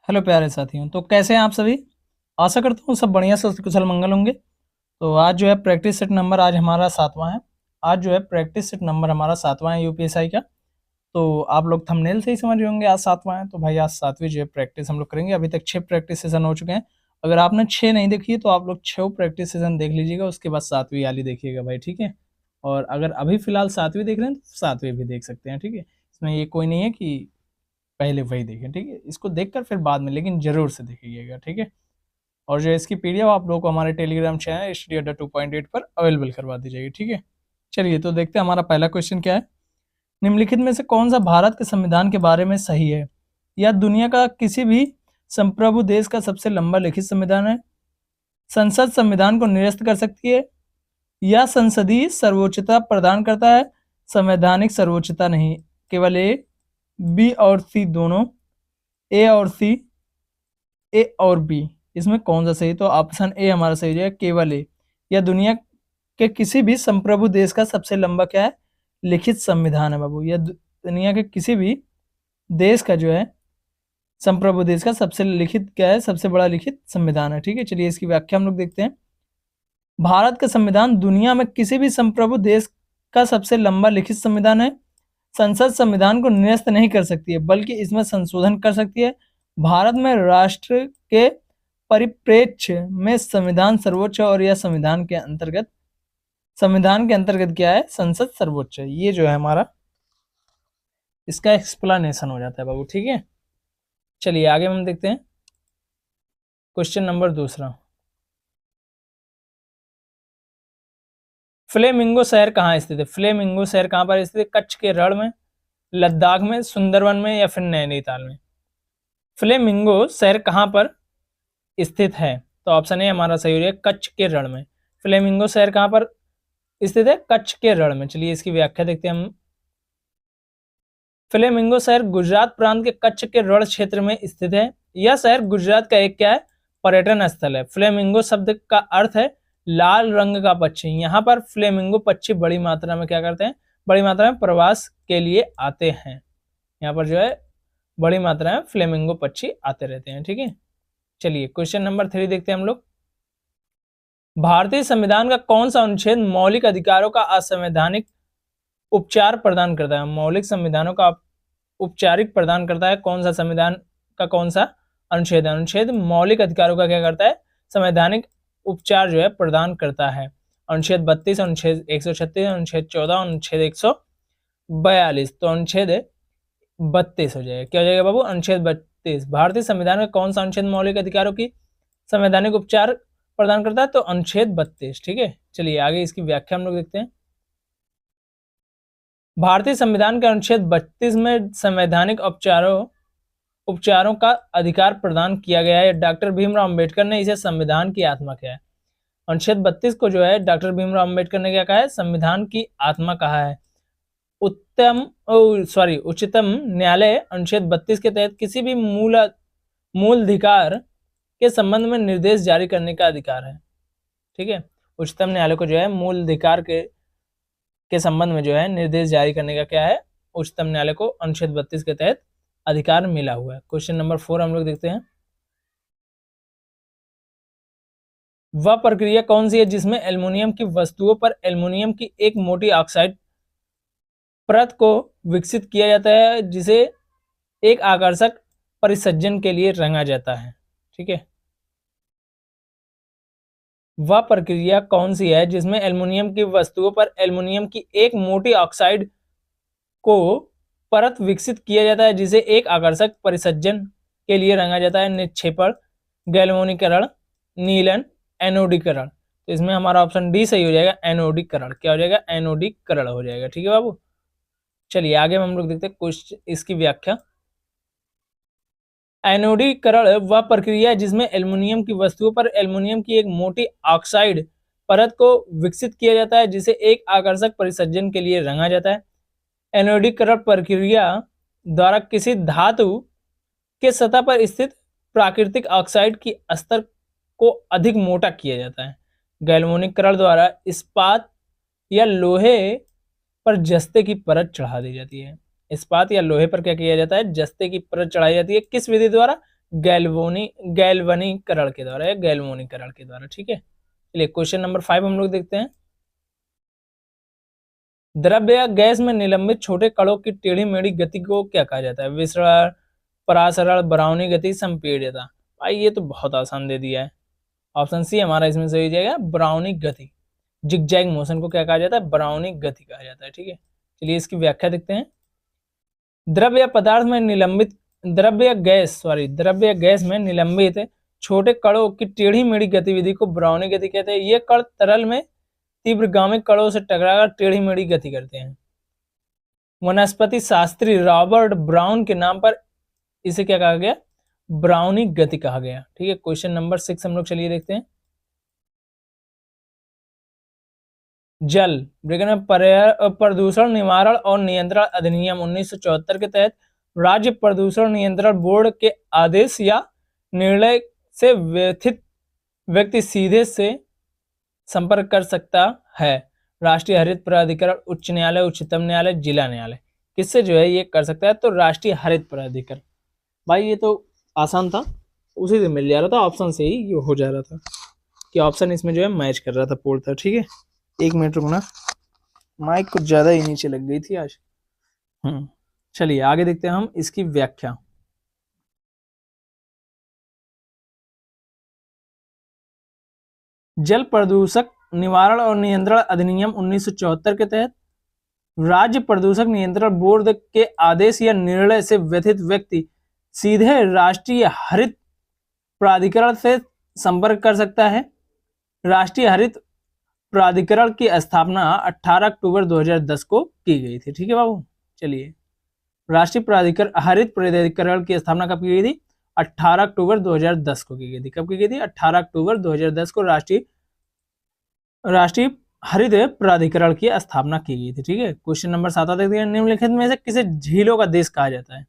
Hello प्यारे साथियों। तो कैसे हैं आप सभी? आशा करता हूँ सब बढ़िया से कुशल मंगल होंगे। तो आज जो है प्रैक्टिस सेट नंबर आज हमारा 7वां है। आज जो है प्रैक्टिस सेट नंबर हमारा 7वां है यूपीएसआई का। तो आप लोग थंबनेल से ही समझ रहे होंगे आज 7वां है। तो भाई आज 7वीं जो है प्रैक्टिस हम लोग करेंगे। अभी तक 6 प्रैक्टिस सेशन हो चुके हैं। अगर आपने 6 नहीं देखी है तो आप लोग 6 प्रैक्टिस सेशन देख लीजिएगा, उसके बाद 7वीं वाली देखिएगा भाई, ठीक है। और अगर अभी फिलहाल 7वीं देख रहे हैं तो 7वीं भी देख सकते हैं, ठीक है। इसमें ये कोई नहीं है कि पहले वही देखें, ठीक है। इसको देखकर फिर बाद में लेकिन जरूर से देखिएगा, ठीक है। और जो इसकी पीडीएफ आप लोगों को हमारे टेलीग्राम चैनल स्टडी अड्डा 2.8 पर अवेलेबल करवा दी जाएगी, ठीक है। चलिए तो देखते हैं हमारा पहला क्वेश्चन क्या है। निम्नलिखित में से कौन सा भारत के संविधान के बारे में सही है? या दुनिया का किसी भी संप्रभु देश का सबसे लंबा लिखित संविधान है? संसद संविधान को निरस्त कर सकती है? या संसदीय सर्वोच्चता प्रदान करता है, संवैधानिक सर्वोच्चता नहीं? केवल ए, बी और सी दोनों, ए और सी, ए और बी। इसमें कौन सा सही? तो ऑप्शन ए हमारा सही हो जाएगा, केवल ए। या दुनिया के किसी भी संप्रभु देश का सबसे लंबा क्या है? लिखित संविधान है बाबू। या दुनिया के किसी भी देश का जो है संप्रभु देश का सबसे लिखित क्या है? सबसे बड़ा लिखित संविधान है, ठीक है। चलिए इसकी व्याख्या हम लोग देखते हैं। भारत का संविधान दुनिया में किसी भी संप्रभु देश का सबसे लंबा लिखित संविधान है। संसद संविधान को निरस्त नहीं कर सकती है, बल्कि इसमें संशोधन कर सकती है। भारत में राष्ट्र के परिप्रेक्ष्य में संविधान सर्वोच्च है और यह संविधान के अंतर्गत क्या है? संसद सर्वोच्च है। ये जो है हमारा इसका एक्सप्लेनेशन हो जाता है बाबू, ठीक है। चलिए आगे हम देखते हैं क्वेश्चन नंबर दूसरा। फ्लेमिंगो शहर कहाँ स्थित है? फ्लेमिंगो शहर कहाँ पर स्थित है? कच्छ के रण में, लद्दाख में, सुंदरवन में, या फिर नैनीताल में? फ्लेमिंगो शहर कहाँ पर स्थित है? तो ऑप्शन ए हमारा सही हो जाएगा, कच्छ के रण में। फ्लेमिंगो शहर कहाँ पर स्थित है? कच्छ के रण में। चलिए इसकी व्याख्या देखते हैं हम। फ्लेमिंगो शहर गुजरात प्रांत के कच्छ के रण क्षेत्र में स्थित है। यह शहर गुजरात का एक क्या है? पर्यटन स्थल है। फ्लेमिंगो शब्द का अर्थ है लाल रंग का पक्षी। यहाँ पर फ्लेमिंगो पक्षी बड़ी मात्रा में क्या करते हैं? बड़ी मात्रा में प्रवास के लिए आते हैं। यहाँ पर जो है बड़ी मात्रा में फ्लेमिंगो पक्षी आते रहते हैं, ठीक है। चलिए क्वेश्चन नंबर 3 देखते हैं हम लोग। भारतीय संविधान का कौन सा अनुच्छेद मौलिक अधिकारों का असंवैधानिक उपचार प्रदान करता है? मौलिक संविधानों का उपचारिक प्रदान करता है। कौन सा संविधान का कौन सा अनुच्छेद है? अनुच्छेद मौलिक अधिकारों का क्या करता है? संवैधानिक उपचार जो है प्रदान करता है। अनुच्छेद 32, अनुच्छेद 136, अनुच्छेद 14, अनुच्छेद 142। तो अनुच्छेद 32 हो जाएगा। क्या हो जाएगा बाबू? अनुच्छेद 32। भारतीय संविधान में कौन सा अनुच्छेद मौलिक अधिकारों की संवैधानिक उपचार प्रदान करता है? तो अनुच्छेद 32, ठीक है। चलिए आगे इसकी व्याख्या हम लोग देखते हैं। भारतीय संविधान के अनुच्छेद 32 में संवैधानिक उपचारों का अधिकार प्रदान किया गया है। डॉक्टर भीमराव अंबेडकर ने इसे संविधान की आत्मा कहा है। अनुच्छेद 32 को जो है डॉक्टर भीमराव अंबेडकर ने क्या कहा है? संविधान की आत्मा कहा है। उच्चतम न्यायालय अनुच्छेद 32 के तहत किसी भी मूल अधिकार के संबंध में निर्देश जारी करने का अधिकार है, ठीक है। उच्चतम न्यायालय को जो है मूल अधिकार के संबंध में जो है निर्देश जारी करने का क्या है? उच्चतम न्यायालय को अनुच्छेद 32 के तहत अधिकार मिला हुआ है। क्वेश्चन नंबर 4 हम लोग देखते हैं। वह प्रक्रिया कौन सी है जिसमें एल्युमिनियम की वस्तुओं पर एल्युमिनियम की एक मोटी ऑक्साइड परत को विकसित किया जाता है, जिसे एक आकर्षक परिसज्जन के लिए रंगा जाता है, ठीक है। वह प्रक्रिया कौन सी है जिसमें एल्युमिनियम की वस्तुओं पर एल्युमिनियम की एक मोटी ऑक्साइड को परत विकसित किया जाता है, जिसे एक आकर्षक परिसज्जन के लिए रंगा जाता है? निक्षेपण, गैल्वेनीकरण, नीलन, एनोडीकरण। तो इसमें हमारा ऑप्शन डी सही हो जाएगा, एनोडीकरण। क्या हो जाएगा? एनोडीकरण हो जाएगा, ठीक है बाबू। चलिए आगे हम लोग देखते हैं कुछ इसकी व्याख्या। एनोडीकरण वह प्रक्रिया है जिसमें एल्युमिनियम की वस्तुओं पर एल्युमिनियम की एक मोटी ऑक्साइड परत को विकसित किया जाता है, जिसे एक आकर्षक परिसज्जन के लिए रंगा जाता है। एनोडीकरण प्रक्रिया द्वारा किसी धातु के सतह पर स्थित प्राकृतिक ऑक्साइड की स्तर को अधिक मोटा किया जाता है। गैल्वेनीकरण द्वारा इस्पात या लोहे पर जस्ते की परत चढ़ा दी जाती है। इस्पात या लोहे पर क्या किया जाता है? जस्ते की परत चढ़ाई जाती है। किस विधि द्वारा? गैल्वनीकरण के द्वारा या गैल्वनीकरण के द्वारा। ठीक है, चलिए क्वेश्चन नंबर 5 हम लोग देखते हैं। द्रव्य या गैस में निलंबित छोटे कणों की टेढ़ी मेढ़ी गति को क्या कहा जाता है? विसरण, परासरण, ब्राउनी गति, संपीड्यता। भाई ये तो बहुत आसान दे दिया है, ऑप्शन सी हमारा इसमें सही हो जाएगा, ब्राउनी गति। जिगजैग मोशन को क्या कहा जाता है? ब्राउनी गति कहा जाता है। ठीक है, चलिए इसकी व्याख्या देखते हैं। द्रव्य या पदार्थ में निलंबित द्रव्य या गैस में निलंबित छोटे कणों की टेढ़ी मेढ़ी गतिविधि को ब्राउनी गति कहते हैं। ये कण तरल में तीव्रगामी कणों से टकराकर टेढ़ी मेढ़ी गति करते हैं। वनस्पति शास्त्री रॉबर्ट ब्राउन के नाम पर इसे क्या कहा गया? ब्राउनी गति कहा गया। ठीक है, क्वेश्चन नंबर 6 हम लोग चलिए देखते हैं। जल ब्रिगेड में प्रदूषण निवारण और नियंत्रण अधिनियम 1974 के तहत राज्य प्रदूषण नियंत्रण बोर्ड के आदेश या निर्णय से व्यथित व्यक्ति सीधे से संपर्क कर सकता है। राष्ट्रीय हरित प्राधिकरण, उच्च न्यायालय, उच्चतम न्यायालय, जिला न्यायालय, किससे जो है ये कर सकता है? तो राष्ट्रीय हरित प्राधिकरण। भाई ये तो आसान था, उसी से मिल जा रहा था, ऑप्शन से ही ये हो जा रहा था कि ऑप्शन इसमें जो है मैच कर रहा था पूर्णतः। ठीक है, एक मिनट रुकना, माइक कुछ ज्यादा ही नीचे लग गई थी आज। चलिए आगे देखते हैं हम इसकी व्याख्या। जल प्रदूषक निवारण और नियंत्रण अधिनियम 1974 के तहत राज्य प्रदूषक नियंत्रण बोर्ड के आदेश या निर्णय से व्यथित व्यक्ति सीधे राष्ट्रीय हरित प्राधिकरण से संपर्क कर सकता है। राष्ट्रीय हरित प्राधिकरण की स्थापना 18 अक्टूबर 2010 को की गई थी। ठीक है बाबू, चलिए राष्ट्रीय हरित प्राधिकरण की स्थापना कब की गई थी? 18 अक्टूबर 2010 को की गई थी। कब की गई थी? 18 अक्टूबर 2010 को राष्ट्रीय हरित प्राधिकरण की स्थापना की गई थी। ठीक है, क्वेश्चन नंबर 7 देखते हैं। निम्नलिखित में से किसे झीलों का देश कहा जाता है?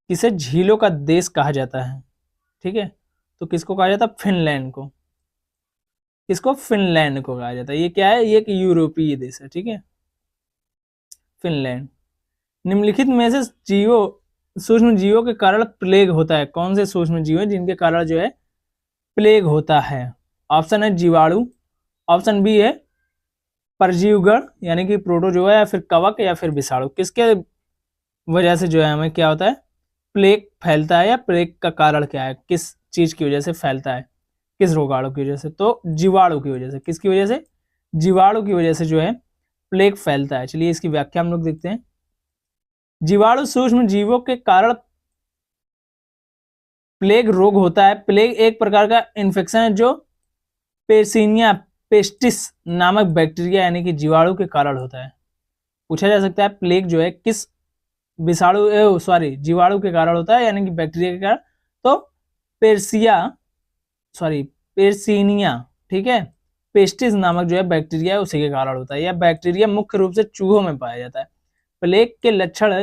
किसे झीलों का देश कहा जाता है? ठीक है, तो किसको कहा जाता है? फिनलैंड को। किसको? फिनलैंड को कहा जाता है। ये क्या है? ये एक यूरोपीय देश है। ठीक है, फिनलैंड। निम्नलिखित में से सूक्ष्म जीवों के कारण प्लेग होता है? कौन से सूक्ष्म जीव हैं जिनके कारण जो है प्लेग होता है? ऑप्शन है जीवाणु, ऑप्शन बी है परजीवगण यानी कि प्रोटोजोआ, या फिर कवक, या फिर विषाणु। किसके वजह से जो है हमें क्या होता है? प्लेग फैलता है, या प्लेग का कारण क्या है? किस चीज की वजह से फैलता है? किस रोगाणु की वजह से? तो जीवाणु की वजह से। किसकी वजह से? जीवाणु की वजह से जो है प्लेग फैलता है। चलिए इसकी व्याख्या हम लोग देखते हैं। जीवाणु सूक्ष्म जीवों के कारण प्लेग रोग होता है। प्लेग एक प्रकार का इन्फेक्शन है जो पेर्सिनिया पेस्टिस नामक बैक्टीरिया यानी कि जीवाणु के कारण होता है। पूछा जा सकता है प्लेग जो है किस जीवाणु के कारण होता है, यानी कि बैक्टीरिया के कारण। तो पेर्सिनिया, ठीक है, पेस्टिस नामक जो है बैक्टीरिया है उसी के कारण होता है। यह बैक्टीरिया मुख्य रूप से चूहों में पाया जाता है। प्लेग के लक्षण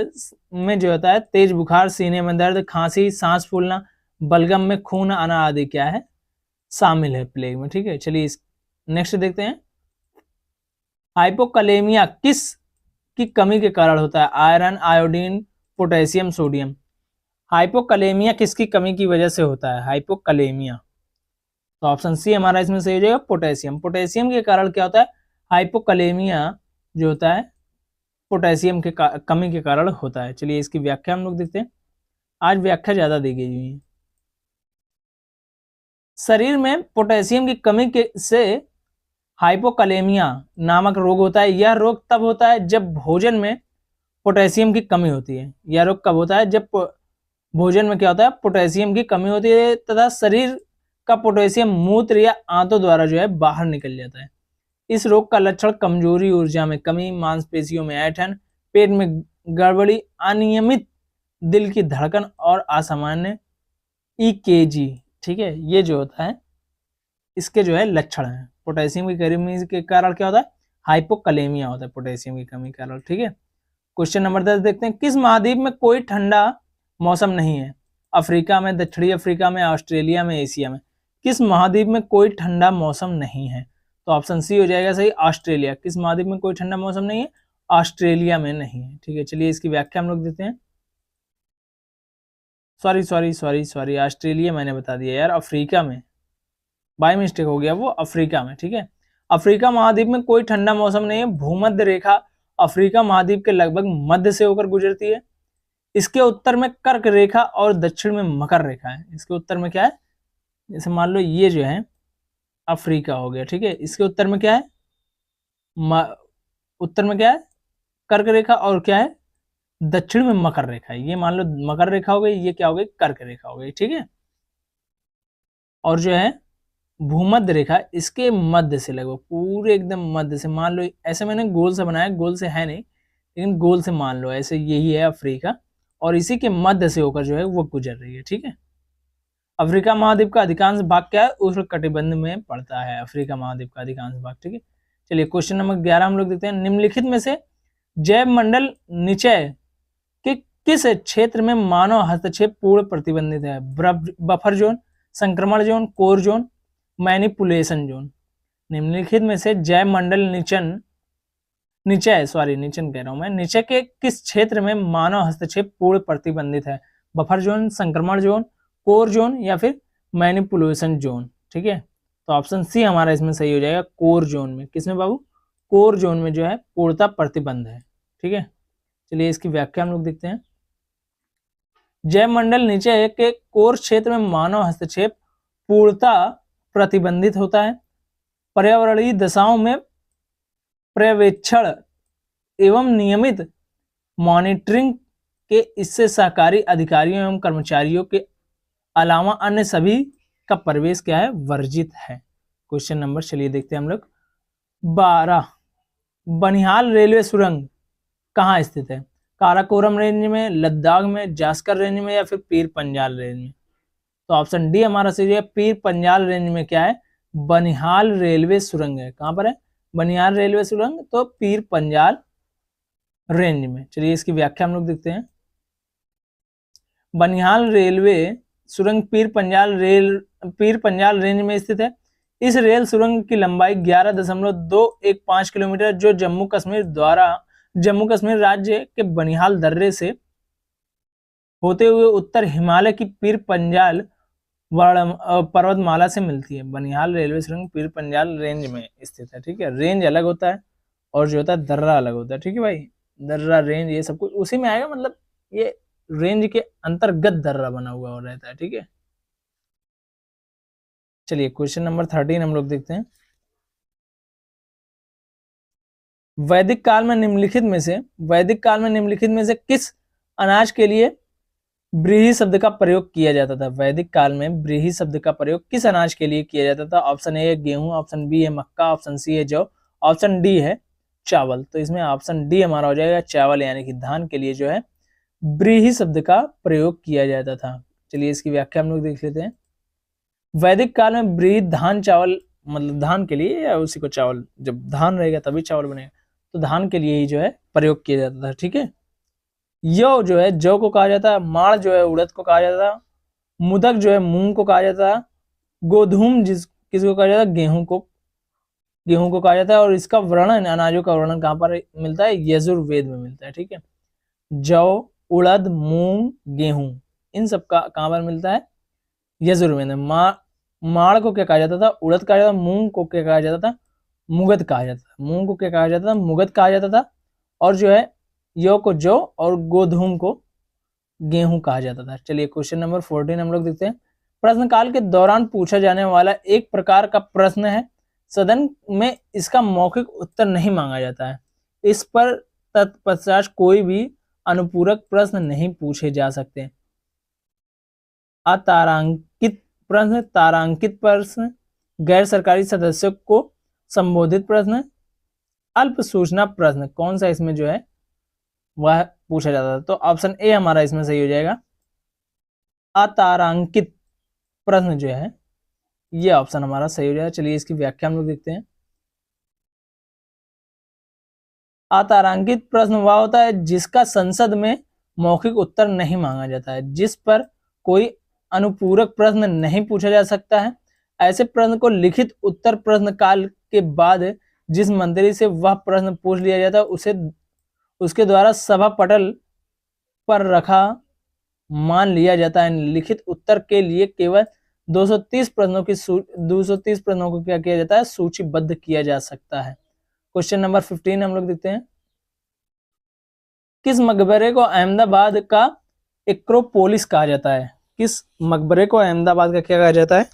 में जो होता है तेज बुखार, सीने में दर्द, खांसी, सांस फूलना, बलगम में खून आना आदि क्या है? शामिल है प्लेग में। ठीक है, चलिए नेक्स्ट देखते हैं। हाइपोकलेमिया किस की कमी के कारण होता है? Iron, iodine, potassium, sodium. Hypokalemia किसकी कमी की वजह से होता है? हाइपोकलेमिया, तो ऑप्शन सी हमारा इसमें सही हो जाएगा, पोटेशियम। पोटेशियम के कारण क्या होता है? हाइपोकलेमिया जो होता है पोटेशियम के कमी के कारण होता है। चलिए इसकी व्याख्या हम लोग देखते हैं। आज व्याख्या ज्यादा दी गई हुई है। शरीर में पोटेशियम की कमी से हाइपोकलेमिया नामक रोग होता है। यह रोग तब होता है जब भोजन में पोटेशियम की कमी होती है। यह रोग कब होता है? जब भोजन में क्या होता है? पोटेशियम की कमी होती है तथा शरीर का पोटेशियम मूत्र या आंतों द्वारा जो है बाहर निकल जाता है। इस रोग का लक्षण कमजोरी, ऊर्जा में कमी, मांसपेशियों में ऐंठन, पेट में गड़बड़ी, अनियमित दिल की धड़कन और असामान्य EKG। ठीक है, ये जो होता है इसके जो है लक्षण है। पोटेशियम की कमी के कारण क्या होता है? हाइपोकलेमिया होता है, पोटेशियम की कमी के कारण। ठीक है, क्वेश्चन नंबर 10 देखते हैं। किस महाद्वीप में कोई ठंडा मौसम नहीं है? अफ्रीका में, दक्षिणी अफ्रीका में, ऑस्ट्रेलिया में, एशिया में। किस महाद्वीप में कोई ठंडा मौसम नहीं है? तो ऑप्शन सी हो जाएगा सही, ऑस्ट्रेलिया। किस महाद्वीप में कोई ठंडा मौसम नहीं है? ऑस्ट्रेलिया में नहीं है। ठीक है, चलिए इसकी व्याख्या हम लोग देते हैं। सॉरी ऑस्ट्रेलिया मैंने बता दिया यार, अफ्रीका में बाय मिस्टेक हो गया, वो अफ्रीका में, ठीक है। अफ्रीका महाद्वीप में कोई ठंडा मौसम नहीं है। भूमध्य रेखा अफ्रीका महाद्वीप के लगभग मध्य से होकर गुजरती है। इसके उत्तर में कर्क रेखा और दक्षिण में मकर रेखा है। इसके उत्तर में क्या है, जैसे मान लो ये जो है अफ्रीका हो गया, ठीक है। इसके उत्तर में क्या है, उत्तर में क्या है, कर्क रेखा, और क्या है, दक्षिण में मकर रेखा है। ये मान लो मकर रेखा हो गई, ये क्या हो गई, कर्क रेखा हो गई, ठीक है। और जो है भूमध्य रेखा इसके मध्य से लगभग पूरे एकदम मध्य से, मान लो ऐसे मैंने गोल से बनाया, गोल से है नहीं लेकिन गोल से मान लो ऐसे, यही है अफ्रीका, और इसी के मध्य से होकर जो है वो गुजर रही है, ठीक है। अफ्रीका महाद्वीप का अधिकांश भाग क्या है, उष्ण कटिबंध में पड़ता है अफ्रीका महाद्वीप का अधिकांश भाग, ठीक है। चलिए क्वेश्चन नंबर 11 हम लोग देखते हैं। निम्नलिखित में से जैव मंडल निचय के किस क्षेत्र में मानव हस्तक्षेप पूर्ण प्रतिबंधित है? बफर जोन, संक्रमण zone, core zone, manipulation zone. निम्नलिखित में से जैव मंडल निचय के किस क्षेत्र में मानव हस्तक्षेप पूर्ण प्रतिबंधित है? बफर जोन, संक्रमण जोन, कोर जोन या फिर मैनिपुलेशन जोन, ठीक है। तो ऑप्शन सी हमारा इसमें सही हो जाएगा, कोर जोन में। किसमें बाबू, कोर जोन में जो है पूर्णता प्रतिबंध है, ठीक है। चलिए इसकी व्याख्या हम लोग देखते हैं। जैव मंडल निचय के कोर क्षेत्र में मानव हस्तक्षेप पूर्णता प्रतिबंधित होता है। पर्यावरणीय दशाओं में पर्यवेक्षण एवं नियमित मॉनिटरिंग के इससे सहकारी अधिकारियों एवं कर्मचारियों के अलावा अन्य सभी का प्रवेश क्या है, वर्जित है। क्वेश्चन नंबर चलिए देखते हैं हम लोग 12। बनिहाल रेलवे सुरंग कहाँ स्थित है? काराकोरम रेंज में, लद्दाख में, जास्कर रेंज में या फिर पीर पंजाल रेंज में? तो ऑप्शन डी हमारा सही है, पीर पंजाल रेंज में क्या है, बनिहाल रेलवे सुरंग है। कहां पर है, बनिहाल रेलवे सुरंग, तो पीर पंजाल रेंज में। चलिए इसकी व्याख्या हम लोग देखते हैं। बनिहाल रेलवे सुरंग पीर पंजाल रेंज में स्थित है। इस रेल सुरंग की लंबाई 11.215 किलोमीटर, जो जम्मू कश्मीर राज्य के बनिहाल दर्रे से होते हुए उत्तर हिमालय की पीर पंजाल पर्वतमाला से मिलती है। बनिहाल रेलवे सुरंग पीर पंजाल रेंज में स्थित है, ठीक है। रेंज अलग होता है और जो होता है दर्रा अलग होता है, ठीक है भाई। दर्रा रेंज ये सब कुछ उसी में आएगा, मतलब ये रेंज के अंतर्गत दर्रा बना हुआ रहता है, ठीक है। चलिए क्वेश्चन नंबर 13 हम लोग देखते हैं। वैदिक काल में निम्नलिखित में से किस अनाज के लिए व्रीहि शब्द का प्रयोग किया जाता था? वैदिक काल में व्रीहि शब्द का प्रयोग किस अनाज के लिए किया जाता था? ऑप्शन ए है गेहूं, ऑप्शन बी है मक्का, ऑप्शन सी है जौ, ऑप्शन डी है चावल। तो इसमें ऑप्शन डी हमारा हो जाएगा चावल, यानी कि धान के लिए जो है व्रीहि शब्द का प्रयोग किया जाता था। चलिए इसकी व्याख्या हम लोग देख लेते हैं। वैदिक काल में व्रीहि धान चावल, मतलब धान के लिए, या उसी को चावल, जब धान रहेगा तभी चावल बनेगा, तो धान के लिए ही जो है प्रयोग किया जाता था, ठीक है। यौ जो है जौ को कहा जाता है, माड़ जो है उड़द को कहा जाता है, मुदक जो है मूंग को कहा जाता है, गोधूम किसको कहा जाता है, गेहूं को कहा जाता है। और इसका वर्णन, अनाजों का वर्णन कहाँ पर मिलता है, यजुर्वेद में मिलता है, ठीक है। जौ, उड़द, मूंग, गेहूं, इन सब का कहाँ पर मिलता है, यजुर्वेद में। माड़ को क्या कहा जाता था, उड़द कहा जाता था, मूंग को क्या कहा जाता था, मुगद कहा जाता था, मूंग को क्या कहा जाता था, मुगद कहा जाता था, और जो है यौ को जौ और गोधूम को गेहूं कहा जाता था। चलिए क्वेश्चन नंबर 14 हम लोग देखते हैं। प्रश्नकाल के दौरान पूछा जाने वाला एक प्रकार का प्रश्न है, सदन में इसका मौखिक उत्तर नहीं मांगा जाता है। इस पर तत्पश्चात कोई भी अनुपूरक प्रश्न नहीं पूछे जा सकते। अतारांकित प्रश्न, तारांकित प्रश्न, गैर सरकारी सदस्यों को संबोधित प्रश्न, अल्प सूचना प्रश्न, कौन सा इसमें जो है वह पूछा जाता था? तो ऑप्शन ए हमारा इसमें सही हो जाएगा, अतारांकित प्रश्न जो है ये ऑप्शन हमारा सही हो जाएगा। चलिए इसकी व्याख्या हम लोग देखते हैं। अतारांकित प्रश्न वह होता है जिसका संसद में मौखिक उत्तर नहीं मांगा जाता है, जिस पर कोई अनुपूरक प्रश्न नहीं पूछा जा सकता है। ऐसे प्रश्न को लिखित उत्तर प्रश्न काल के बाद जिस मंत्री से वह प्रश्न पूछ लिया जाता है उसे उसके द्वारा सभा पटल पर रखा मान लिया जाता है। लिखित उत्तर के लिए केवल 230 प्रश्नों को क्या किया जाता है, सूचीबद्ध किया जा सकता है। क्वेश्चन नंबर 15 हम लोग देखते हैं। किस मकबरे को अहमदाबाद का एक्रोपोलिस कहा जाता है? किस मकबरे को अहमदाबाद का क्या कहा जाता है?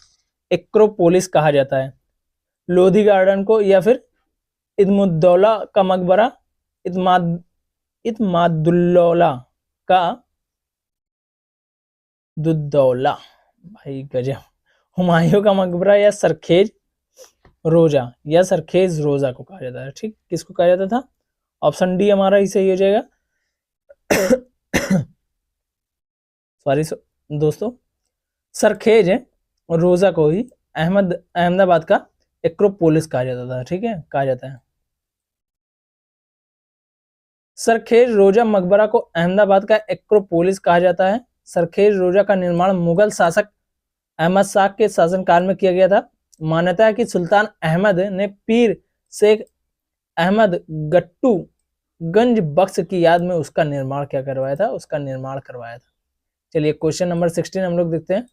एक्रोपोलिस कहा जाता है। लोधी गार्डन को, या फिर इत्मुद्दौला का मकबरा, इत्मादुल्लौला का दुद्दौला, भाई गजब, हुमायूं का मकबरा, या सरखेज रोजा को कहा जाता है। ठीक, किसको कहा जाता था? ऑप्शन डी हमारा ही सही हो जाएगा। सॉरी दोस्तों, सरखेज रोजा को ही अहमदाबाद का एक्रोपोलिस कहा जाता था। ठीक है, कहा जाता है। सरखेज रोजा मकबरा को अहमदाबाद का एक्रोपोलिस कहा जाता है। सरखेज रोजा का निर्माण मुगल शासक अहमद शाह के शासनकाल में किया गया था। मान्यता है कि सुल्तान अहमद ने पीर शेख अहमद गट्टू गंज बख्श की याद में उसका निर्माण करवाया था। चलिए क्वेश्चन नंबर 16 हम लोग देखते हैं।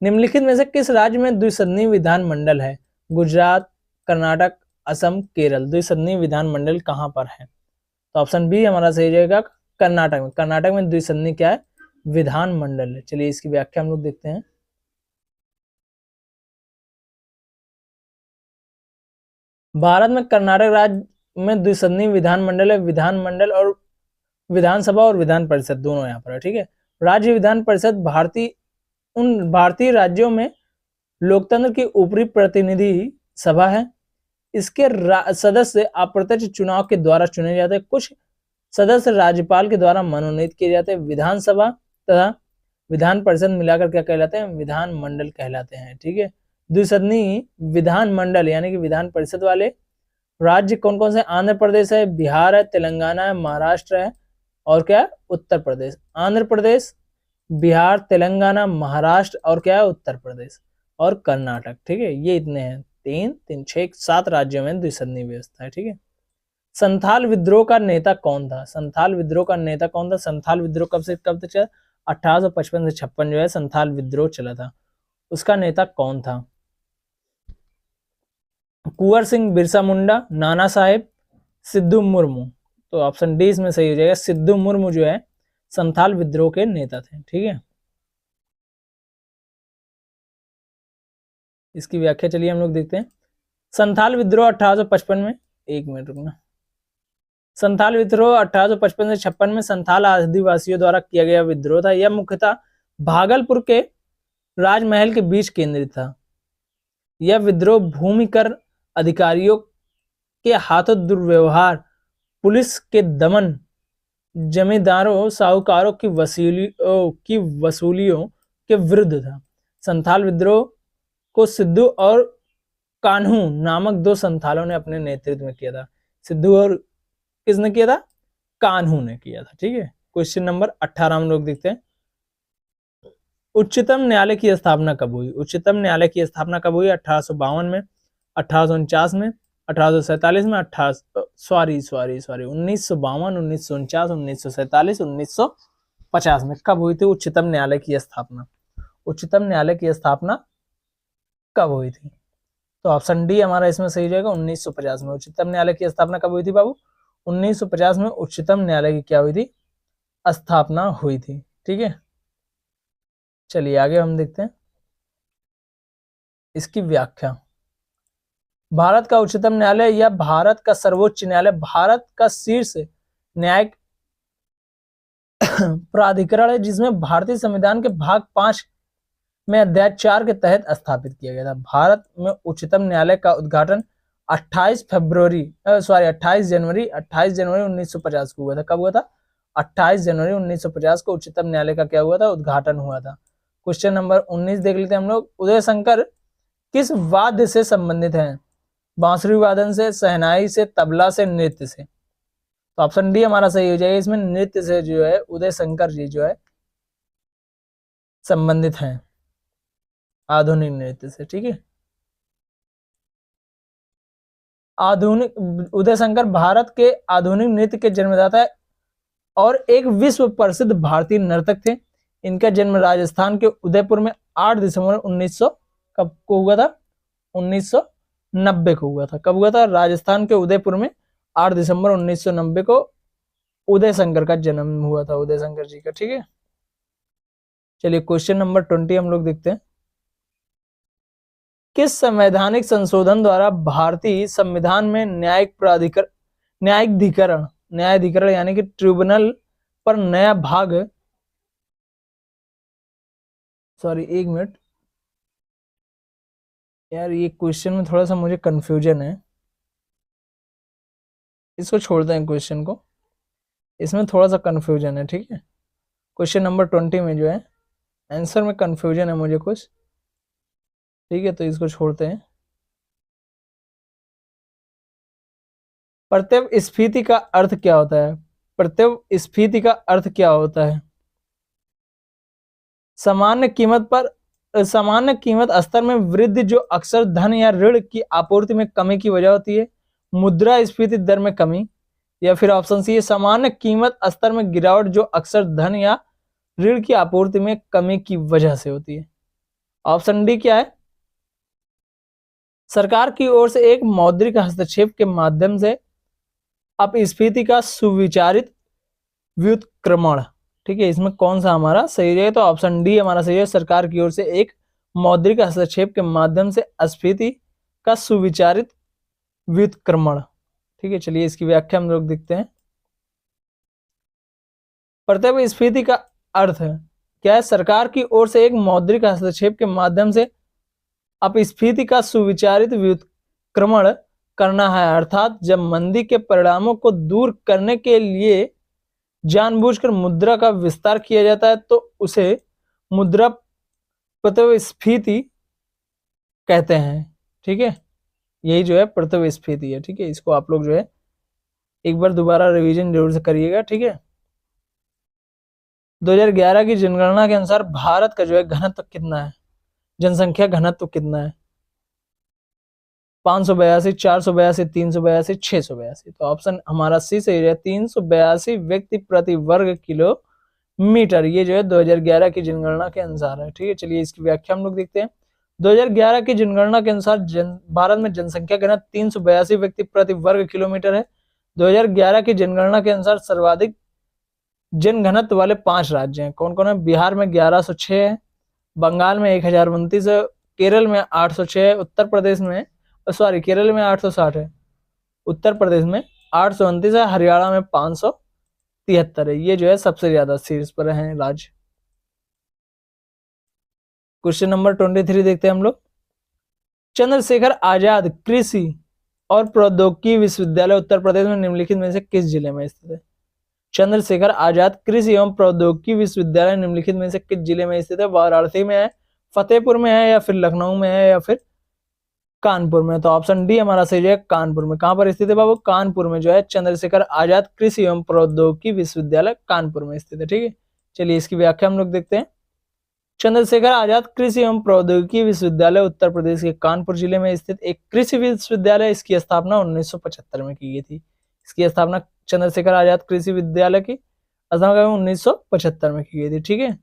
निम्नलिखित में से किस राज्य में द्विसदनीय विधान मंडल है? गुजरात, कर्नाटक, असम, केरल। द्विसदनीय विधान मंडल कहां पर है? तो ऑप्शन बी हमारा सही जाएगा, कर्नाटक में। कर्नाटक में द्विसदनीय क्या है? विधान मंडल है। चलिए इसकी व्याख्या हम लोग देखते हैं। भारत में कर्नाटक राज्य में द्विसदनीय विधान मंडल है। विधान मंडल और विधानसभा और विधान परिषद दोनों यहाँ पर है। ठीक है, राज्य विधान परिषद भारतीय राज्यों में लोकतंत्र की ऊपरी प्रतिनिधि सभा है। इसके सदस्य अप्रत्यक्ष चुनाव के द्वारा चुने जाते हैं। कुछ सदस्य राज्यपाल के द्वारा मनोनीत किए जाते हैं। विधानसभा तथा विधान परिषद मिलाकर क्या कहलाते हैं? विधान मंडल कहलाते हैं। ठीक है, द्विसदनीय विधान मंडल यानी कि विधान परिषद वाले राज्य कौन कौन से? आंध्र प्रदेश है, बिहार है, तेलंगाना है, महाराष्ट्र है, और क्या है? उत्तर प्रदेश। आंध्र प्रदेश, बिहार, तेलंगाना, महाराष्ट्र, और क्या है? उत्तर प्रदेश और कर्नाटक। ठीक है, ये इतने हैं, 3, 6, 7 राज्यों में द्विसदनीय व्यवस्था है। ठीक है, संथाल विद्रोह का नेता कौन था? संथाल विद्रोह कब से कब तक चला? 1855 से 56 जो है संथाल विद्रोह चला था। उसका नेता कौन था? कुंवर सिंह, बिरसा मुंडा, नाना साहेब, सिद्धू मुर्मू। तो ऑप्शन डी इसमें सही हो जाएगा। सिद्धू मुर्मू जो है संथाल विद्रोह के नेता थे। ठीक है, इसकी व्याख्या चलिए हम लोग देखते हैं। संथाल विद्रोह 1855 में, एक मिनट रुकना, संथाल विद्रोह 1855 से 56 में संथाल आदिवासियों द्वारा किया गया विद्रोह था। यह मुख्यतः भागलपुर के राजमहल के बीच केंद्रित था। यह विद्रोह भूमिकर अधिकारियों के हाथों दुर्व्यवहार, पुलिस के दमन, जमींदारों साहूकारों की वसूलियों के विरुद्ध था। संथाल विद्रोह को सिद्धू और कान्हू नामक 2 संथालों ने अपने नेतृत्व में किया था। सिद्धू और किसने किया था? कान्हू ने किया था। ठीक है, क्वेश्चन नंबर 18 हम लोग देखते हैं। उच्चतम न्यायालय की स्थापना कब हुई? उच्चतम न्यायालय की स्थापना कब हुई? 1852 में, 1849 में, 1847 में, 1952, 1949, 1947, 1950 में कब हुई थी उच्चतम न्यायालय की स्थापना? उच्चतम न्यायालय की स्थापना कब हुई थी? तो ऑप्शन डी हमारा इसमें सही जाएगा, 1950 में। उच्चतम न्यायालय की स्थापना कब हुई थी बाबू? 1950 में उच्चतम न्यायालय की क्या हुई थी? स्थापना हुई थी। ठीक है, चलिए आगे हम देखते हैं इसकी व्याख्या। भारत का उच्चतम न्यायालय या भारत का सर्वोच्च न्यायालय भारत का शीर्ष न्यायिक प्राधिकरण है, जिसमें भारतीय संविधान के भाग 5 में अध्याय 4 के तहत स्थापित किया गया था। भारत में उच्चतम न्यायालय का उद्घाटन 28 जनवरी 1950 को हुआ था। कब हुआ था? 28 जनवरी 1950 को उच्चतम न्यायालय का क्या हुआ था? उद्घाटन हुआ था। क्वेश्चन नंबर 19 देख लेते हैं हम लोग। उदय शंकर किस वाद्य से संबंधित हैं? बांसुरी वादन से, शहनाई से, तबला से, नृत्य से। तो ऑप्शन डी हमारा सही हो जाएगा। इसमें नृत्य से जो है उदय शंकर जी जो है संबंधित हैं, आधुनिक नृत्य से। ठीक है, आधुनिक उदय शंकर भारत के आधुनिक नृत्य के जन्मदाता और एक विश्व प्रसिद्ध भारतीय नर्तक थे। इनका जन्म राजस्थान के उदयपुर में 8 दिसंबर 1900 कब को हुआ था? 1990 को हुआ था। कब हुआ था? राजस्थान के उदयपुर में 8 दिसंबर 1990 को उदय शंकर का जन्म हुआ था, उदय शंकर जी का। ठीक है, चलिए क्वेश्चन नंबर 20 हम लोग देखते हैं। किस संवैधानिक संशोधन द्वारा भारतीय संविधान में न्यायाधिकरण यानी कि ट्रिब्यूनल पर नया भाग, सॉरी एक मिनट यार, ये क्वेश्चन में थोड़ा सा मुझे कंफ्यूजन है, इसको छोड़ते हैं क्वेश्चन को, इसमें थोड़ा सा कंफ्यूजन है। ठीक है, क्वेश्चन नंबर 20 में जो है आंसर में कंफ्यूजन है मुझे कुछ। ठीक है, तो इसको छोड़ते हैं। प्रत्यवस्फीति का अर्थ क्या होता है? प्रत्यवस्फीति का अर्थ क्या होता है? सामान्य कीमत स्तर में वृद्धि जो अक्सर धन या ऋण की आपूर्ति में कमी की वजह होती है। मुद्रास्फीति दर में कमी, या फिर ऑप्शन सी सामान्य कीमत स्तर में गिरावट जो अक्सर धन या ऋण की आपूर्ति में कमी की वजह से होती है। ऑप्शन डी क्या है? सरकार की ओर से एक मौद्रिक हस्तक्षेप के माध्यम से अपस्फीति का सुविचारित व्युत्क्रमण। ठीक है, इसमें कौन सा हमारा सही है? तो ऑप्शन डी हमारा सही है, सरकार की ओर से एक मौद्रिक हस्तक्षेप के माध्यम से अस्फीति का सुविचारित व्युत्क्रमण। ठीक है, चलिए इसकी व्याख्या हम लोग देखते हैं। प्रत्यवस्फीति का अर्थ क्या है? सरकार की ओर से एक मौद्रिक हस्तक्षेप के माध्यम से अपस्फीति का सुविचारित व्युत्क्रमण करना है, अर्थात जब मंदी के परिणामों को दूर करने के लिए जानबूझकर मुद्रा का विस्तार किया जाता है तो उसे मुद्रा प्रत्यवस्फीति कहते हैं। ठीक है, यही जो है प्रत्यवस्फीति है। ठीक है, इसको आप लोग जो है एक बार दोबारा रिवीजन जरूर से करिएगा। ठीक है, 2011 की जनगणना के अनुसार भारत का जो है घनत्व कितना है? जनसंख्या घनत्व कितना है? 582, 482, 382, 682। तो ऑप्शन हमारा सी सही है, 382 व्यक्ति प्रति वर्ग किलोमीटर। ये जो है 2011 की जनगणना के अनुसार है। ठीक है, चलिए इसकी व्याख्या हम लोग देखते हैं। 2011 की जनगणना के अनुसार भारत में जनसंख्या घनत्व 382 व्यक्ति प्रति वर्ग किलोमीटर है। 2011 की जनगणना के अनुसार सर्वाधिक जनघनत्व वाले 5 राज्य हैं। कौन कौन है? बिहार में 1106 है, बंगाल में 1029 है, केरल में 806 है, उत्तर प्रदेश में केरल में 860 है, उत्तर प्रदेश में 829 है, हरियाणा में 573 है। ये जो है सबसे ज्यादा शीर्ष पर है राज्य। क्वेश्चन नंबर 23 देखते हैं हम लोग। चंद्रशेखर आजाद कृषि और प्रौद्योगिकी विश्वविद्यालय उत्तर प्रदेश में निम्नलिखित में से किस जिले में स्थित है? चंद्रशेखर आजाद कृषि एवं प्रौद्योगिकी विश्वविद्यालय निम्नलिखित में से किस जिले में स्थित है? वाराणसी में है, फतेहपुर में है, या फिर लखनऊ में है, या फिर कानपुर में? तो ऑप्शन डी हमारा सही है, कानपुर में। कहां पर स्थित है बाबू? कानपुर में जो है चंद्रशेखर आजाद कृषि एवं प्रौद्योगिकी विश्वविद्यालय कानपुर में स्थित है। ठीक है, चलिए इसकी व्याख्या हम लोग देखते हैं। चंद्रशेखर आजाद कृषि एवं प्रौद्योगिकी विश्वविद्यालय उत्तर प्रदेश के कानपुर जिले में स्थित एक कृषि विश्वविद्यालय। इसकी स्थापना 1975 में की गई थी। इसकी स्थापना चंद्रशेखर आजाद कृषि विद्यालय की स्थापना 1975 में की गई थी। ठीक है,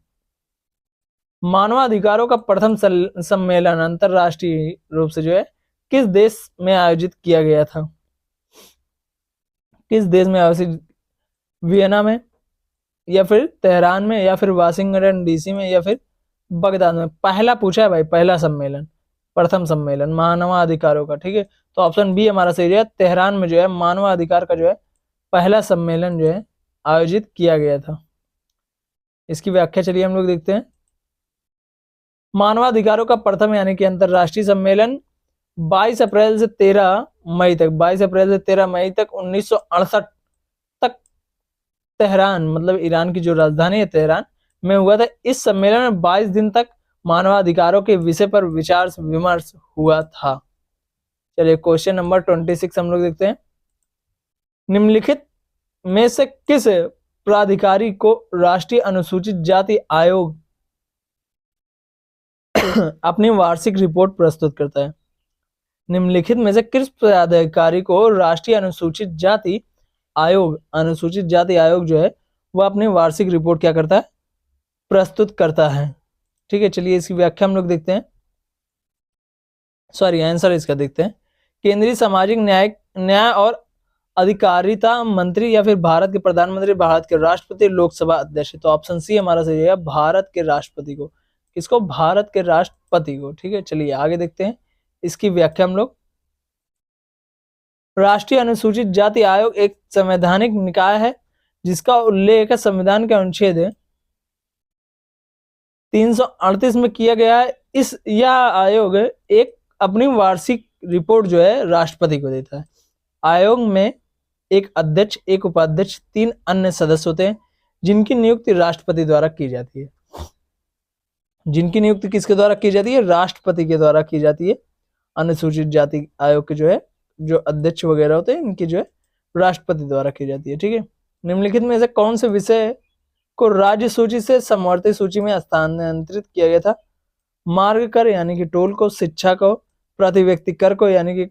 मानवाधिकारों का प्रथम सम्मेलन अंतरराष्ट्रीय रूप से जो है किस देश में आयोजित किया गया था? किस देश में आयोजित? वियना में, या फिर तेहरान में, या फिर वाशिंगटन डीसी में, या फिर बगदाद में? पहला पूछा है भाई, पहला सम्मेलन, प्रथम सम्मेलन मानवाधिकारों का। ठीक है, तो ऑप्शन बी हमारा सही है, तेहरान में जो है मानवाधिकार का जो है पहला सम्मेलन जो है आयोजित किया गया था। इसकी व्याख्या चलिए हम लोग देखते हैं। मानवाधिकारों का प्रथम यानी कि अंतरराष्ट्रीय सम्मेलन 22 अप्रैल से 13 मई तक 1968 तक तेहरान, मतलब ईरान की जो राजधानी है तेहरान में हुआ था। इस सम्मेलन में 22 दिन तक मानवाधिकारों के विषय पर विचार विमर्श हुआ था। चलिए क्वेश्चन नंबर 26 हम लोग देखते हैं। निम्नलिखित में से किस प्राधिकारी को राष्ट्रीय अनुसूचित जाति आयोग अपनी वार्षिक रिपोर्ट प्रस्तुत करता है? निम्नलिखित में से किस प्राधिकारी को राष्ट्रीय अनुसूचित जाति आयोग जो है वह अपनी वार्षिक रिपोर्ट क्या करता है? प्रस्तुत करता है। ठीक है, चलिए इसकी व्याख्या हम लोग देखते हैं, सॉरी आंसर इसका देखते हैं। केंद्रीय सामाजिक न्याय और अधिकारिता मंत्री या फिर भारत के प्रधानमंत्री, भारत के राष्ट्रपति, लोकसभा अध्यक्ष। तो ऑप्शन सी हमारा सही है, भारत के राष्ट्रपति को। किसको? भारत के राष्ट्रपति को। ठीक है, चलिए आगे देखते हैं इसकी व्याख्या हम लोग। राष्ट्रीय अनुसूचित जाति आयोग एक संवैधानिक निकाय है जिसका उल्लेख संविधान के अनुच्छेद 338 में किया गया है। यह आयोग एक अपनी वार्षिक रिपोर्ट जो है राष्ट्रपति को देता है। आयोग में एक अध्यक्ष, एक उपाध्यक्ष, 3 अन्य सदस्य होते हैं जिनकी नियुक्ति राष्ट्रपति द्वारा की जाती है। जिनकी नियुक्ति किसके द्वारा की जाती है? राष्ट्रपति के द्वारा की जाती है। अनुसूचित जाति आयोग के जो अध्यक्ष वगैरह होते हैं इनकी जो है राष्ट्रपति द्वारा की जाती है। ठीक है, निम्नलिखित में से कौन से विषय को राज्य सूची से समवर्ती सूची में स्थानांतरित किया गया था? मार्ग कर यानी कि टोल को, शिक्षा को, प्रति व्यक्ति कर को यानी कि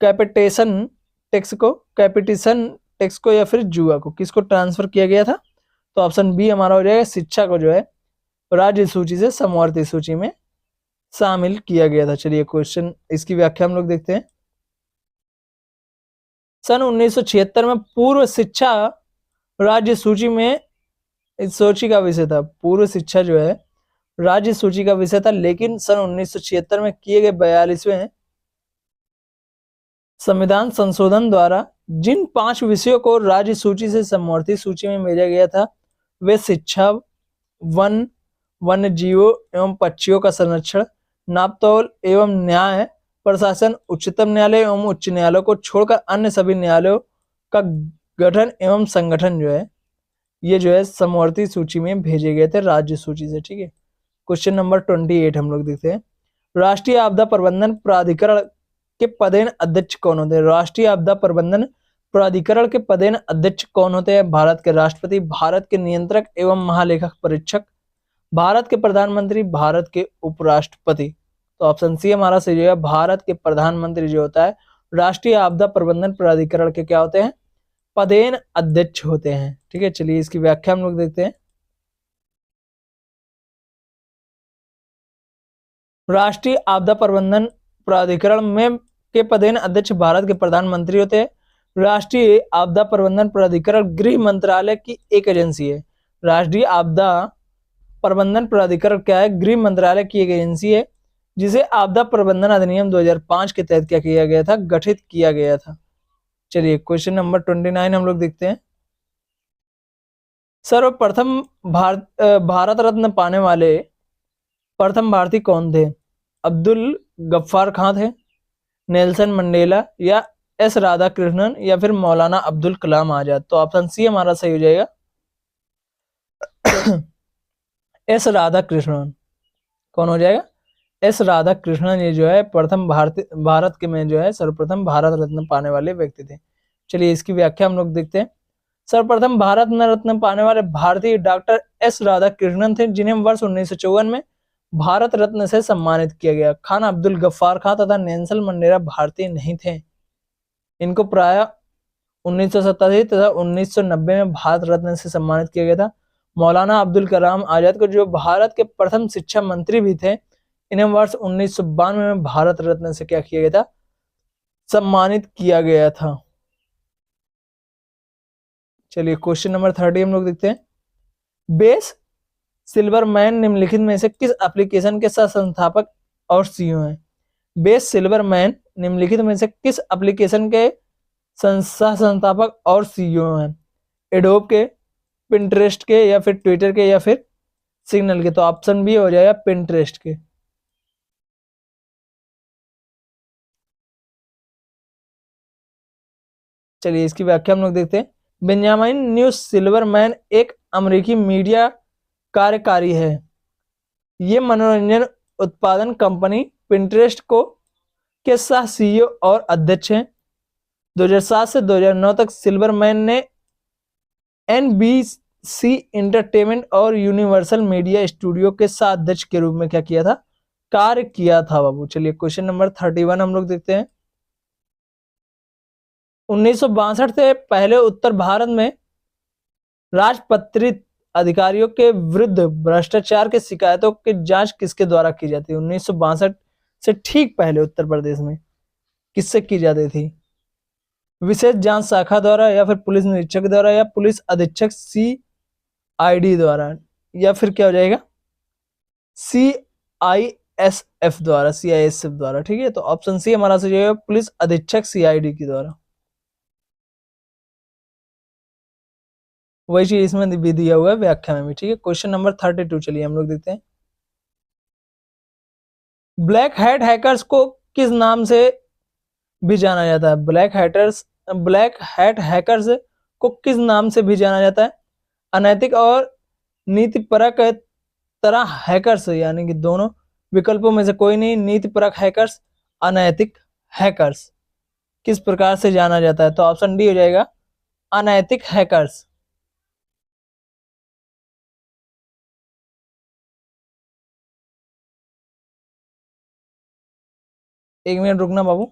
कैपिटेशन टैक्स को, कैपिटेशन टैक्स को, या फिर जुआ को। किसको ट्रांसफर किया गया था? तो ऑप्शन बी हमारा हो जाएगा, शिक्षा को जो है राज्य सूची से समवर्ती सूची में शामिल किया गया था। चलिए क्वेश्चन इसकी व्याख्या हम लोग देखते हैं। सन 1976 में पूर्व शिक्षा राज्य सूची में, इस सूची का विषय था, पूर्व शिक्षा जो है राज्य सूची का विषय था, लेकिन सन 1976 में किए गए 42वें संविधान संशोधन द्वारा जिन 5 विषयों को राज्य सूची से समवर्ती सूची में भेजा गया था वे शिक्षा, वन, वन्य जीवों एवं पक्षियों का संरक्षण, नापतोल एवं न्याय प्रशासन, उच्चतम न्यायालय एवं उच्च न्यायालयों को छोड़कर अन्य सभी न्यायालयों का गठन एवं संगठन जो है ये जो है समवर्ती सूची में भेजे गए थे राज्य सूची से। ठीक है, क्वेश्चन नंबर 28 हम लोग देखते हैं। राष्ट्रीय आपदा प्रबंधन प्राधिकरण के पदेन अध्यक्ष कौन होते हैं? राष्ट्रीय आपदा प्रबंधन प्राधिकरण के पदेन अध्यक्ष कौन होते हैं? भारत के राष्ट्रपति, भारत के नियंत्रक एवं महालेखक परीक्षक, भारत के प्रधानमंत्री, भारत के उपराष्ट्रपति। तो ऑप्शन सी हमारा सही है, भारत के प्रधानमंत्री जो होता है राष्ट्रीय आपदा प्रबंधन प्राधिकरण के क्या होते हैं? पदेन अध्यक्ष होते हैं। ठीक है, चलिए इसकी व्याख्या हम लोग देखते हैं। राष्ट्रीय आपदा प्रबंधन प्राधिकरण में के पदेन अध्यक्ष भारत के प्रधानमंत्री होते हैं। राष्ट्रीय आपदा प्रबंधन प्राधिकरण गृह मंत्रालय की एक एजेंसी है। राष्ट्रीय आपदा प्रबंधन प्राधिकरण क्या है? गृह मंत्रालय की एक एजेंसी है जिसे आपदा प्रबंधन अधिनियम 2005 के तहत क्या किया गया था? गठित किया गया था। चलिए क्वेश्चन नंबर 29 हम लोग देखते हैं। सर्वप्रथम भारत रत्न पाने वाले प्रथम भारतीय कौन थे? अब्दुल गफ्फार खान थे, नेल्सन मंडेला, या एस राधाकृष्णन, या फिर मौलाना अब्दुल कलाम आजाद। तो ऑप्शन सी हमारा सही हो जाएगा, एस राधाकृष्णन। कौन हो जाएगा? एस राधाकृष्णन। ये जो है प्रथम भारत के में जो है सर्वप्रथम भारत रत्न पाने वाले व्यक्ति थे। चलिए इसकी व्याख्या हम लोग देखते हैं। सर्वप्रथम भारत रत्न पाने वाले भारतीय डॉक्टर एस राधाकृष्णन थे, जिन्हें वर्ष 1954 में भारत रत्न से सम्मानित किया गया। खान अब्दुल गफ्फार खान तथा नेल्सन मंडेला भारतीय नहीं थे। इनको प्राय 1987 तथा 1990 में भारत रत्न से सम्मानित किया गया था। मौलाना अब्दुल कलाम आजाद को, जो भारत के प्रथम शिक्षा मंत्री भी थे, इन्हें वर्ष 1992 में भारत रत्न से क्या किया गया था? सम्मानित किया गया था। चलिए क्वेश्चन नंबर 30 हम लोग देखते हैं। बेस सिल्वरमैन निम्नलिखित में से किस एप्लीकेशन के सह संस्थापक और सीईओ हैं? बेस सिल्वरमैन निम्नलिखित में से किस एप्लीकेशन के सह संस्थापक और सीईओ हैं? एडोब के, पिंटरेस्ट के, या फिर ट्विटर के, या फिर सिग्नल के। तो ऑप्शन बी हो जाएगा पिंटरेस्ट के। चलिए इसकी व्याख्या हम लोग देखते हैं। बेंजामिन न्यूज सिल्वरमैन एक अमेरिकी मीडिया कार्यकारी है। ये मनोरंजन उत्पादन कंपनी पिंटरेस्ट को के सह सीईओ और अध्यक्ष हैं। 2007 से 2009 तक सिल्वरमैन ने NBC इंटरटेनमेंट और यूनिवर्सल मीडिया स्टूडियो के सह अध्यक्ष के रूप में क्या किया था? कार्य किया था बाबू। चलिए क्वेश्चन नंबर 31 हम लोग देखते हैं। 1962 से पहले उत्तर भारत में राजपत्रित अधिकारियों के विरुद्ध भ्रष्टाचार के शिकायतों की जांच किसके द्वारा की जाती है? 1962 से ठीक पहले उत्तर प्रदेश में किससे की जाती थी? विशेष जांच शाखा द्वारा, या फिर पुलिस निरीक्षक द्वारा, या पुलिस अधीक्षक CID द्वारा, या फिर क्या हो जाएगा CISF द्वारा, CISF द्वारा। ठीक है, तो ऑप्शन सी हमारा सही है, पुलिस अधीक्षक CID के द्वारा। वही चीज इसमें भी दिया हुआ है व्याख्या में भी। ठीक है, क्वेश्चन नंबर 32 चलिए हम लोग देखते हैं। ब्लैक हैट हैकर्स को किस नाम से भी जाना जाता है? ब्लैक हैट हैकर्स को किस नाम से भी जाना जाता है? अनैतिक और नीतिपरक तरह हैकर्स, यानी कि दोनों विकल्पों में से कोई नहीं। नीतिपरक हैकर्स, अनैतिक हैकर्स, किस प्रकार से जाना जाता है? तो ऑप्शन डी हो जाएगा, अनैतिक हैकर्स। एक मिनट रुकना बाबू।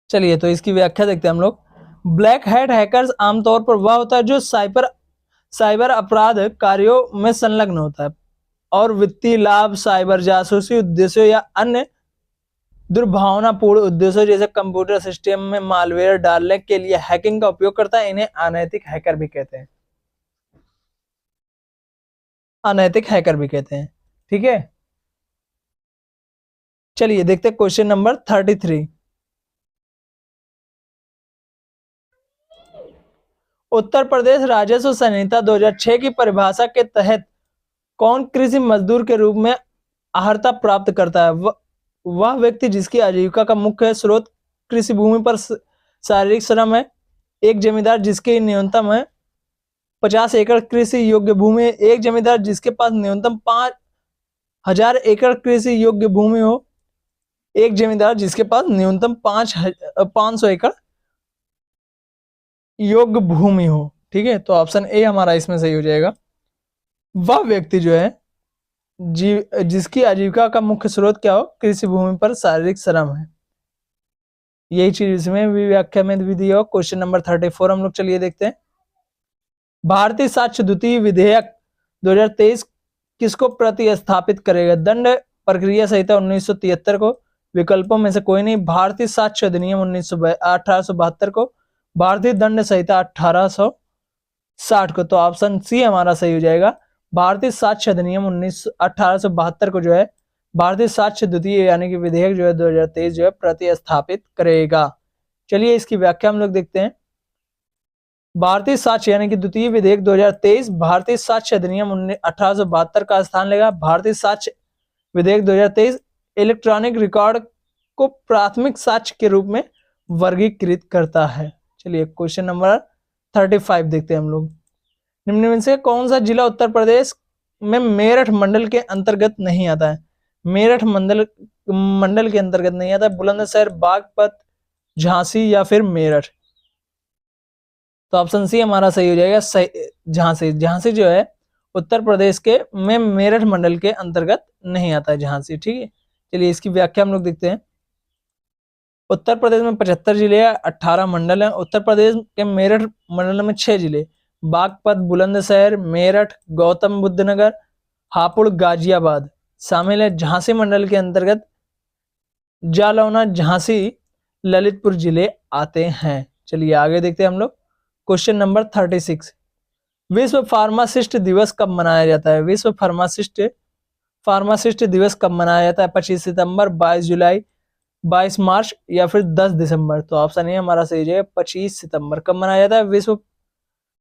चलिए, तो इसकी व्याख्या देखते हैं हम लोग। ब्लैक हैट हैकर्स आमतौर पर वह होता है जो साइबर अपराध कार्यों में संलग्न होता है और वित्तीय लाभ, साइबर जासूसी उद्देश्यों या अन्य दुर्भावनापूर्ण उद्देश्यों जैसे कंप्यूटर सिस्टम में मालवेयर डालने के लिए हैकिंग का उपयोग करता है। इन्हें अनैतिक हैकर भी कहते हैं। अनैतिक हैकर भी कहते हैं। ठीक है, चलिए देखते हैं क्वेश्चन नंबर 33। उत्तर प्रदेश राजस्व संहिता 2006 की परिभाषा के तहत कौन कृषि मजदूर के रूप में अर्हता प्राप्त करता है? वह व्यक्ति जिसकी आजीविका का मुख्य स्रोत कृषि भूमि पर शारीरिक श्रम है। एक जमींदार जिसके न्यूनतम है 50 एकड़ कृषि योग्य भूमि है। एक जमींदार जिसके पास न्यूनतम 5000 एकड़ कृषि योग्य भूमि हो। एक जमींदार जिसके पास न्यूनतम 500 एकड़ योग्य भूमि हो। ठीक है, तो ऑप्शन ए हमारा इसमें सही हो जाएगा। वह व्यक्ति जो है जिसकी आजीविका का मुख्य स्रोत क्या हो? कृषि भूमि पर शारीरिक श्रम है। यही चीज इसमें भी व्याख्या में भी दिया हो। क्वेश्चन नंबर 34 हम लोग चलिए देखते हैं। भारतीय साक्ष्य द्वितीय विधेयक 2023 किसको प्रतिस्थापित करेगा? दंड प्रक्रिया संहिता 1973 को, विकल्पों में से कोई नहीं। भारतीय साक्ष्य अधिनियम 1872 को, भारतीय दंड संहिता 1860 को। तो ऑप्शन सी हमारा सही हो जाएगा। भारतीय साक्ष्य अधिनियम 1872 को जो है भारतीय साक्ष्य द्वितीय यानी कि विधेयक जो है 2023 जो है प्रतिस्थापित करेगा। चलिए इसकी व्याख्या हम लोग देखते हैं। भारतीय साक्ष्य यानी कि द्वितीय विधेयक 2023 भारतीय साक्ष्य अधिनियम 1872 का स्थान लेगा। भारतीय साक्ष्य विधेयक 2023 इलेक्ट्रॉनिक रिकॉर्ड को प्राथमिक साक्ष्य के रूप में वर्गीकृत करता है। चलिए क्वेश्चन नंबर 35 देखते हैं हम लोग। निम्न में से कौन सा जिला उत्तर प्रदेश में मेरठ मंडल के अंतर्गत नहीं आता है? मेरठ मंडल के अंतर्गत नहीं आता है। बुलंदशहर, बागपत, झांसी या फिर मेरठ। तो ऑप्शन सी हमारा सही हो जाएगा, झांसी। झांसी जो है उत्तर प्रदेश के में मेरठ मंडल के अंतर्गत नहीं आता है झांसी। ठीक है, चलिए इसकी व्याख्या हम लोग देखते हैं। उत्तर प्रदेश में 75 जिले हैं, 18 मंडल हैं। उत्तर प्रदेश के मेरठ मंडल में 6 जिले बागपत, बुलंदशहर, मेरठ, गौतम बुद्ध नगर, हापुड़, गाजियाबाद शामिल है। झांसी मंडल के अंतर्गत जालौना, झांसी, ललितपुर जिले आते हैं। चलिए आगे देखते हैं हम लोग। Question number 36। विश्व फार्मासिस्ट दिवस कब मनाया जाता है? विश्व फार्मासिस्ट दिवस कब मनाया जाता है? 25 सितंबर, 22 जुलाई, 22 मार्च या फिर 10 दिसंबर। तो ऑप्शन ए हमारा सही है 25 सितंबर। कब मनाया जाता है विश्व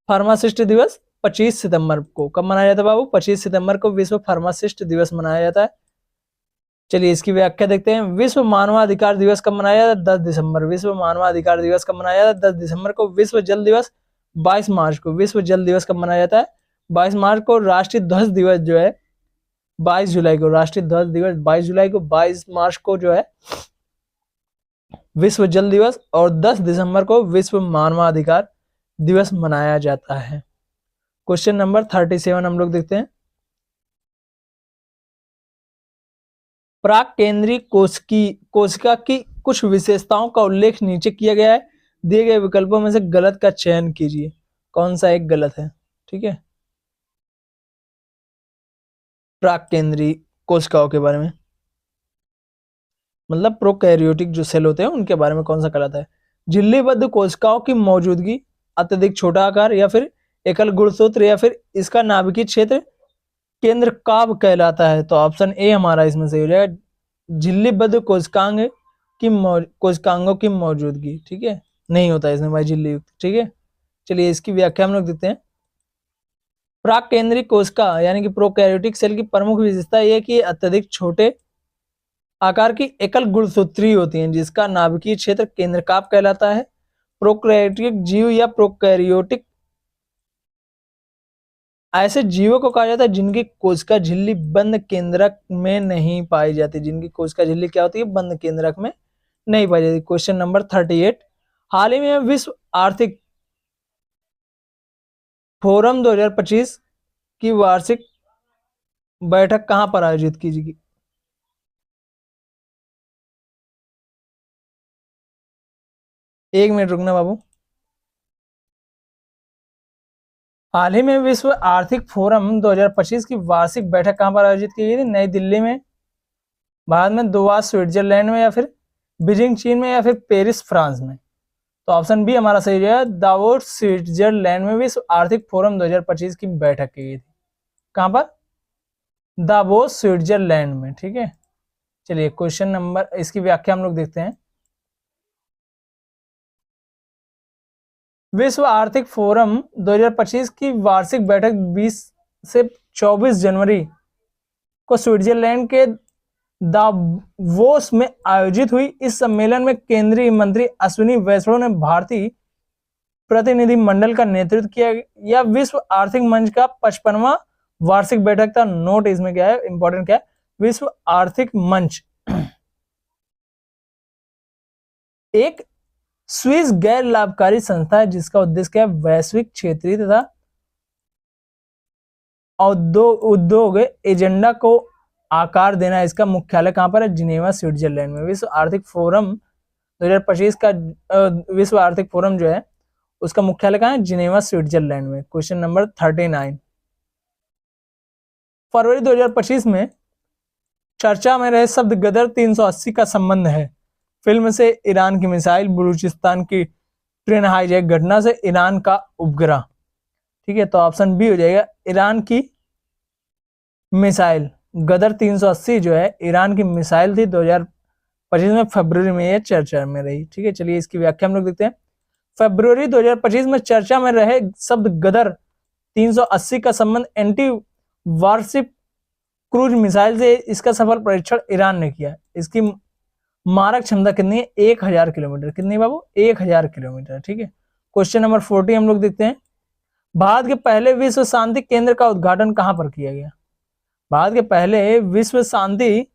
फार्मासिस्ट दिवस? 25 सितंबर को। कब मनाया जाता है बाबू? 25 सितंबर को विश्व फार्मासिस्ट दिवस मनाया जाता है। चलिए इसकी व्याख्या देखते हैं। विश्व मानवाधिकार दिवस कब मनाया जाता है? 10 दिसंबर। विश्व मानवाधिकार दिवस कब मनाया जाता है? 10 दिसंबर को। विश्व जल दिवस 22 मार्च को। विश्व जल दिवस कब मनाया जाता है? 22 मार्च को। राष्ट्रीय ध्वज दिवस जो है 22 जुलाई को। राष्ट्रीय ध्वज दिवस 22 जुलाई को। 22 मार्च को जो है विश्व जल दिवस और 10 दिसंबर को विश्व मानवाधिकार दिवस मनाया जाता है। क्वेश्चन नंबर 37 हम लोग देखते हैं। प्राक केंद्रीय कोशिका की कुछ विशेषताओं का उल्लेख नीचे किया गया है। दिए गए विकल्पों में से गलत का चयन कीजिए। कौन सा एक गलत है? ठीक है, प्राक केंद्रीय कोशिकाओं के बारे में, मतलब प्रोकैरियोटिक जो सेल होते हैं उनके बारे में कौन सा कहलाता है? झिल्लीबद्ध कोशिकाओं की मौजूदगी, अत्यधिक छोटा आकार, या फिर एकल गुणसूत्र, या फिर इसका नाभिकीय क्षेत्र केंद्र काब कहलाता है। तो ऑप्शन ए हमारा इसमें सही हो जाएगा, झिल्लीबद्ध कोशिकांगों की मौजूदगी। ठीक है, नहीं होता इसमें भाई झिल्ली युक्त। ठीक है, चलिए इसकी व्याख्या हम लोग देखते हैं। प्राक केंद्रीय कोशिका यानी कि प्रोकैरियोटिक सेल की प्रमुख विशेषता यह है कि अत्यधिक छोटे आकार की एकल गुणसूत्री होती हैं, जिसका नाभिकीय क्षेत्र केंद्रकाप कहलाता है। प्रोकैरियोटिक जीव या प्रोकैरियोटिक ऐसे जीवों को कहा जाता है जिनकी कोशिका झिल्ली बंद केंद्रक में नहीं पाई जाती, जिनकी कोशिका झिल्ली क्या होती है? बंद केंद्रक में नहीं पाई जाती। क्वेश्चन नंबर 38, हाल ही में विश्व आर्थिक फोरम 2025 की वार्षिक बैठक कहां पर आयोजित की जाएगी? एक मिनट रुकना बाबू। हाल ही में विश्व आर्थिक फोरम 2025 की वार्षिक बैठक कहां पर आयोजित की गई थी? नई दिल्ली में, भारत में, दुबई स्विट्जरलैंड में, या फिर बीजिंग चीन में, या फिर पेरिस फ्रांस में? तो ऑप्शन बी हमारा सही है, दावोस स्विट्जरलैंड में विश्व आर्थिक फोरम 2025 की बैठक की गई थी। कहां पर? दावोस स्विट्जरलैंड में। ठीक है, चलिए क्वेश्चन नंबर, इसकी व्याख्या हम लोग देखते हैं। विश्व आर्थिक फोरम 2025 की वार्षिक बैठक 20 से 24 जनवरी को स्विट्जरलैंड के दावोस में आयोजित हुई। इस सम्मेलन में केंद्रीय मंत्री अश्विनी वैष्णव ने भारतीय प्रतिनिधि मंडल का नेतृत्व किया। यह विश्व आर्थिक मंच का 55वां वार्षिक बैठक था। नोट इसमें क्या है, इंपॉर्टेंट क्या है? विश्व आर्थिक मंच एक स्विस गैर लाभकारी संस्था है जिसका उद्देश्य क्या है? वैश्विक, क्षेत्रीय तथा उद्योग एजेंडा को आकार देना। इसका मुख्यालय कहां पर है? जिनेवा स्विट्जरलैंड में। विश्व आर्थिक फोरम 2025 का विश्व आर्थिक फोरम जो है उसका मुख्यालय कहां है? जिनेवा स्विट्जरलैंड में। क्वेश्चन नंबर 39, फरवरी 2025 में चर्चा में रहे शब्द गदर 380 का संबंध है फिल्म से, ईरान की मिसाइल, बलूचिस्तान की ट्रेन हाईजैक घटना से, ईरान का उपग्रह। ठीक है, तो ऑप्शन बी हो जाएगा, ईरान की मिसाइल। गदर 380 जो है ईरान की मिसाइल थी, 2025 में फरवरी में ये चर्चा में रही। ठीक है, चलिए इसकी व्याख्या हम लोग देखते हैं। फरवरी 2025 में चर्चा में रहे शब्द गदर 380 का संबंध एंटी वारशिप क्रूज मिसाइल से। इसका सफल परीक्षण ईरान ने किया। इसकी मारक क्षमता कितनी है? 1000 किलोमीटर। कितनी बाबू? 1000 किलोमीटर। ठीक है, क्वेश्चन नंबर 40 हम लोग देखते हैं। भारत के पहले विश्व शांति केंद्र का उद्घाटन कहां पर किया गया? भारत के पहले विश्व शांति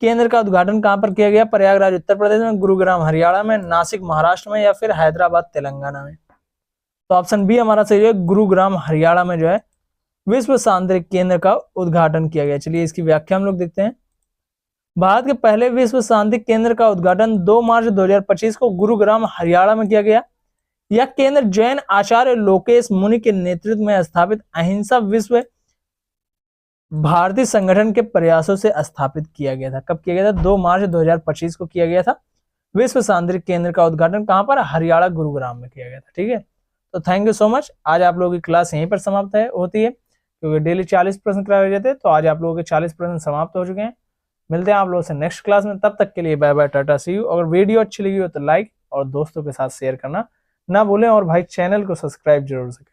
केंद्र का उद्घाटन कहां पर किया गया? प्रयागराज उत्तर प्रदेश में, गुरुग्राम हरियाणा में, नासिक महाराष्ट्र में, या फिर हैदराबाद तेलंगाना में? तो ऑप्शन बी हमारा सही है, गुरुग्राम हरियाणा में जो है विश्व शांति केंद्र का उद्घाटन किया गया। चलिए इसकी व्याख्या हम लोग देखते हैं। भारत के पहले विश्व शांति केंद्र का उद्घाटन 2 मार्च 2025 को गुरुग्राम हरियाणा में किया गया। यह केंद्र जैन आचार्य लोकेश मुनि के नेतृत्व में स्थापित अहिंसा विश्व भारतीय संगठन के प्रयासों से स्थापित किया गया था। कब किया गया था? 2 मार्च 2025 को किया गया था। विश्व शांति केंद्र का उद्घाटन कहां पर? हरियाणा गुरुग्राम में किया गया था। ठीक है, तो थैंक यू सो मच। आज आप लोगों की क्लास यहीं पर समाप्त होती है, क्योंकि डेली 40 प्रश्न कराए जाते हैं, तो आज आप लोगों के 40 प्रश्न समाप्त हो चुके हैं। मिलते हैं आप लोगों से नेक्स्ट क्लास में, तब तक के लिए bye bye, ta-ta, see you. अगर वीडियो अच्छी लगी हो तो लाइक और दोस्तों के साथ शेयर करना ना भूलें, और भाई चैनल को सब्सक्राइब जरूर से करें।